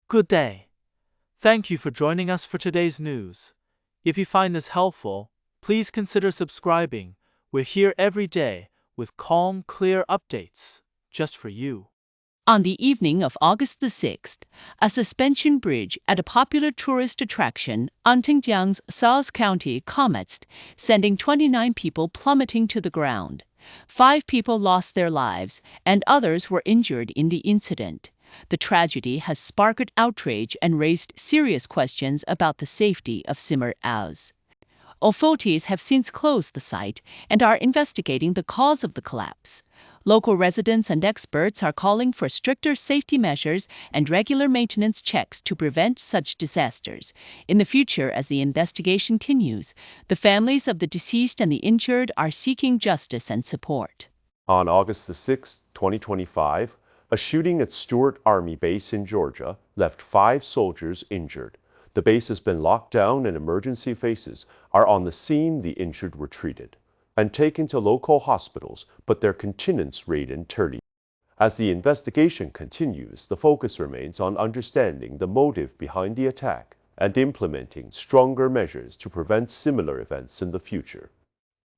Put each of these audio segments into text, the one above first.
Good day. Thank you for joining us for today's news. If you find this helpful, please consider subscribing. We're here every day with calm, clear updates just for you. On the evening of August the 6th, a suspension bridge at a popular tourist attraction on Xinjiang's South County collapsed, sending 29 people plummeting to the ground. 5 people lost their lives, and others were injured in the incident. The tragedy has sparked outrage and raised serious questions about the safety of simmers. Authorities have since closed the site and are investigating the cause of the collapse. Local residents and experts are calling for stricter safety measures and regular maintenance checks to prevent such disasters. In the future, as the investigation continues, the families of the deceased and the injured are seeking justice and support. On August the 6th, 2025, a shooting at Stewart Army Base in Georgia left 5 soldiers injured. The base has been locked down and emergency phases are on the scene. The injured were treated and taken to local hospitals, but their continuance rate in Turley. As the investigation continues, the focus remains on understanding the motive behind the attack and implementing stronger measures to prevent similar events in the future.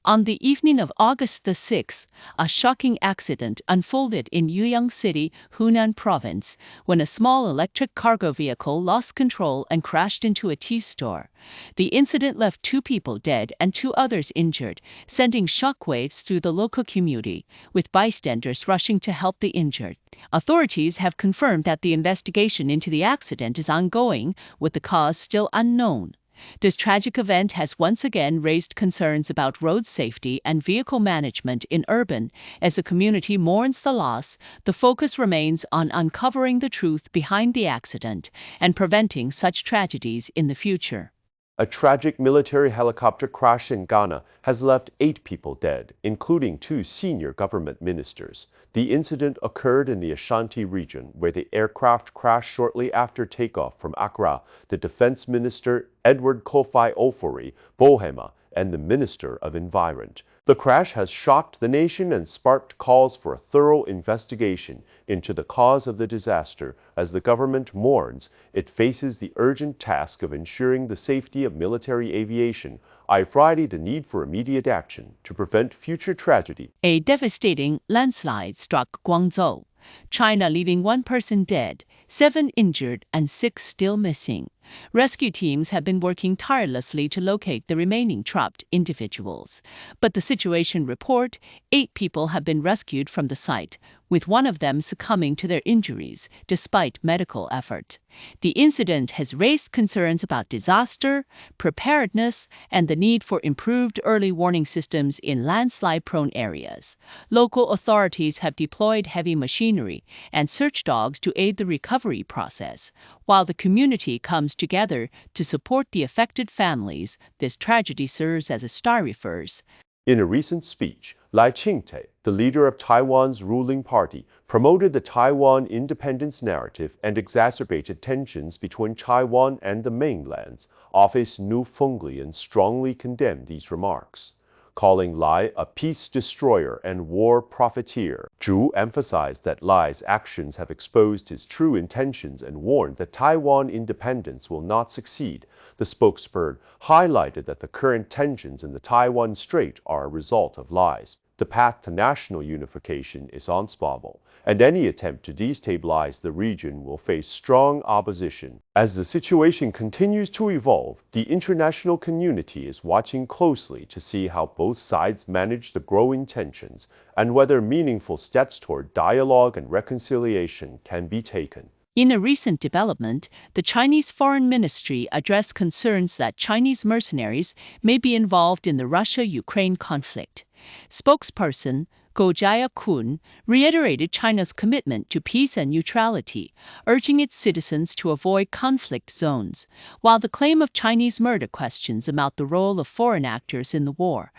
On the evening of August the 6th, a shocking accident unfolded in Yueyang City, Hunan Province, when a small electric cargo vehicle lost control and crashed into a tea store. The incident left 2 people dead and 2 others injured, sending shockwaves through the local community, with bystanders rushing to help the injured. Authorities have confirmed that the investigation into the accident is ongoing, with the cause still unknown. This tragic event has once again raised concerns about road safety and vehicle management in urban. As the community mourns the loss, the focus remains on uncovering the truth behind the accident and preventing such tragedies in the future. A tragic military helicopter crash in Ghana has left 8 people dead, including 2 senior government ministers. The incident occurred in the Ashanti region, where the aircraft crashed shortly after takeoff from Accra. The Defense Minister, Edward Kofi Ofori Bohema, and the Minister of Environment. The crash has shocked the nation and sparked calls for a thorough investigation into the cause of the disaster. As the government mourns, it faces the urgent task of ensuring the safety of military aviation. On Friday, the need for immediate action to prevent future tragedy. A devastating landslide struck Guangzhou, China, leaving 1 person dead, 7 injured, and 6 still missing. Rescue teams have been working tirelessly to locate the remaining trapped individuals. But the situation report, 8 people have been rescued from the site, with 1 of them succumbing to their injuries despite medical effort. The incident has raised concerns about disaster, preparedness, and the need for improved early warning systems in landslide-prone areas. Local authorities have deployed heavy machinery and search dogs to aid the recovery process, while the community comes together to support the affected families. This tragedy serves as a stark reverse. In a recent speech, Lai Ching-te, the leader of Taiwan's ruling party, promoted the Taiwan independence narrative and exacerbated tensions between Taiwan and the mainland's Office New Fenglian strongly condemned these remarks, calling Lai a peace destroyer and war profiteer. Zhu emphasized that Lai's actions have exposed his true intentions and warned that Taiwan independence will not succeed. The spokesperson highlighted that the current tensions in the Taiwan Strait are a result of Lai's. The path to national unification is unstoppable, and any attempt to destabilize the region will face strong opposition. As the situation continues to evolve, the international community is watching closely to see how both sides manage the growing tensions and whether meaningful steps toward dialogue and reconciliation can be taken. In a recent development, the Chinese Foreign Ministry addressed concerns that Chinese mercenaries may be involved in the Russia-Ukraine conflict. Spokesperson Go Jia-kun reiterated China's commitment to peace and neutrality, urging its citizens to avoid conflict zones. While the claim of Chinese murder questions about the role of foreign actors in the war,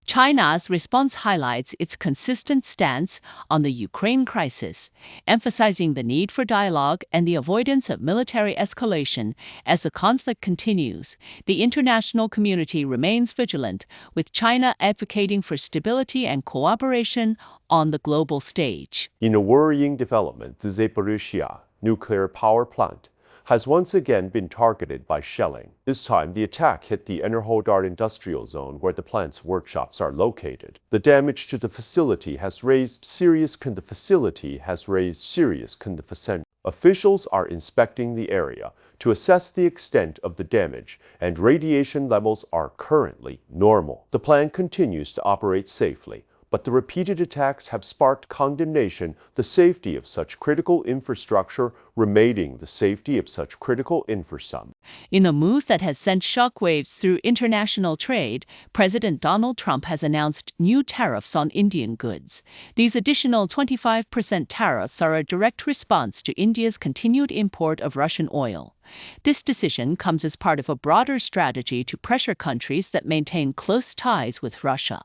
China's response highlights its consistent stance on the Ukraine crisis, emphasizing the need for dialogue and the avoidance of military escalation. As the conflict continues, the international community remains vigilant, with China advocating for stability and cooperation on the global stage. In a worrying development, the Zaporizhzhia nuclear power plant has once again been targeted by shelling. This time, the attack hit the Enerhodar industrial zone where the plant's workshops are located. The damage to the facility has raised serious concern. Officials are inspecting the area to assess the extent of the damage, and radiation levels are currently normal. The plant continues to operate safely, but the repeated attacks have sparked condemnation. The safety of such critical infrastructure remaining the safety of such critical infrastructure. In a move that has sent shockwaves through international trade, President Donald Trump has announced new tariffs on Indian goods. These additional 25% tariffs are a direct response to India's continued import of Russian oil. This decision comes as part of a broader strategy to pressure countries that maintain close ties with Russia.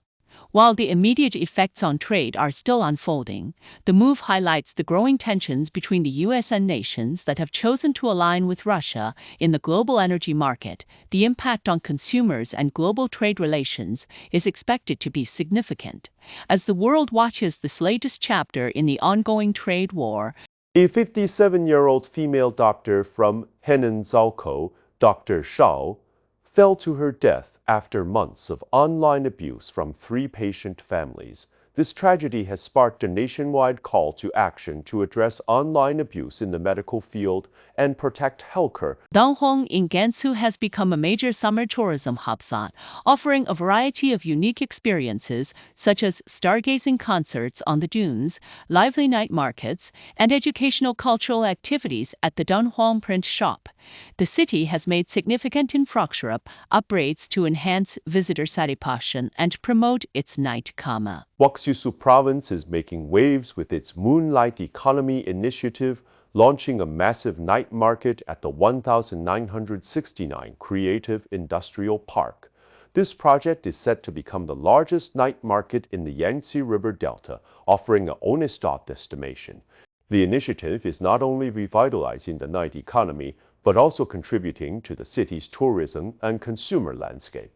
While the immediate effects on trade are still unfolding, the move highlights the growing tensions between the U.S. and nations that have chosen to align with Russia in the global energy market. The impact on consumers and global trade relations is expected to be significant. As the world watches this latest chapter in the ongoing trade war, a 57-year-old female doctor from Hunan, Zhaosu, Dr. Shao, fell to her death after months of online abuse from 3 patient families. This tragedy has sparked a nationwide call to action to address online abuse in the medical field and protect healthcare. Danghong in Gansu has become a major summer tourism hotspot, offering a variety of unique experiences such as stargazing concerts on the dunes, lively night markets, and educational cultural activities at the Danghong print shop. The city has made significant infrastructure upgrades to enhance visitor satisfaction and promote its night karma. Zhaosu province is making waves with its Moonlight Economy initiative, launching a massive night market at the 1969 Creative Industrial Park. This project is set to become the largest night market in the Yangtze River Delta, offering an on-stop destination. The initiative is not only revitalizing the night economy, but also contributing to the city's tourism and consumer landscape.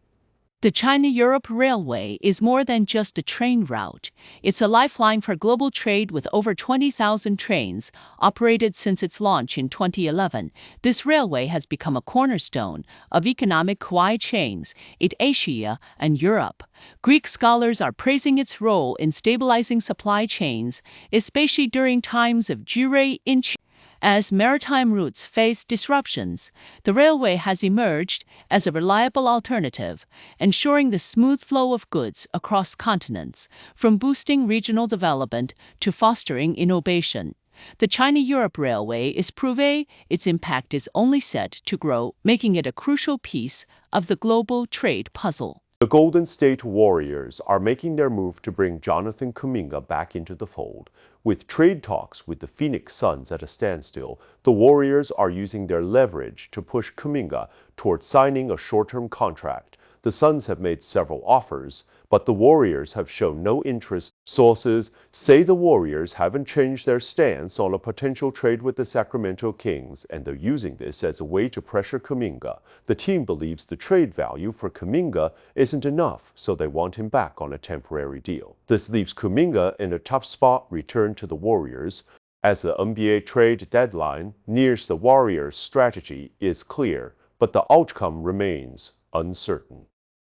The China-Europe Railway is more than just a train route. It's a lifeline for global trade with over 20,000 trains operated since its launch in 2011. This railway has become a cornerstone of economic supply chains in Asia and Europe. Greek scholars are praising its role in stabilizing supply chains, especially during times of Yueyang. As maritime routes face disruptions, the railway has emerged as a reliable alternative, ensuring the smooth flow of goods across continents, from boosting regional development to fostering innovation. The China-Europe Railway is proving its impact is only set to grow, making it a crucial piece of the global trade puzzle. The Golden State Warriors are making their move to bring Jonathan Kuminga back into the fold. With trade talks with the Phoenix Suns at a standstill, the Warriors are using their leverage to push Kuminga towards signing a short-term contract. The Suns have made several offers, but the Warriors have shown no interest. Sources say the Warriors haven't changed their stance on a potential trade with the Sacramento Kings, and they're using this as a way to pressure Kuminga. The team believes the trade value for Kuminga isn't enough, so they want him back on a temporary deal. This leaves Kuminga in a tough spot. Return to the Warriors. As the NBA trade deadline nears, the Warriors' strategy is clear, but the outcome remains uncertain.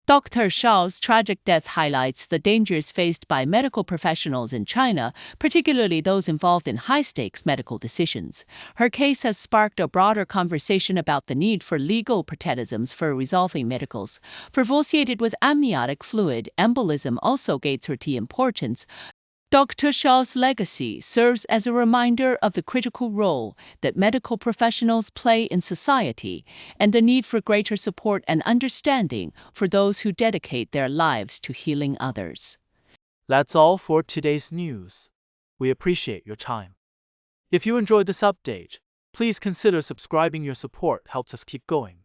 Dr. Shao's tragic death highlights the dangers faced by medical professionals in China, particularly those involved in high-stakes medical decisions. Her case has sparked a broader conversation about the need for legal protections for resolving medicals. For associated with amniotic fluid embolism also gates her importance. Dr. Shao's legacy serves as a reminder of the critical role that medical professionals play in society and the need for greater support and understanding for those who dedicate their lives to healing others. That's all for today's news. We appreciate your time. If you enjoyed this update, please consider subscribing. Your support helps us keep going.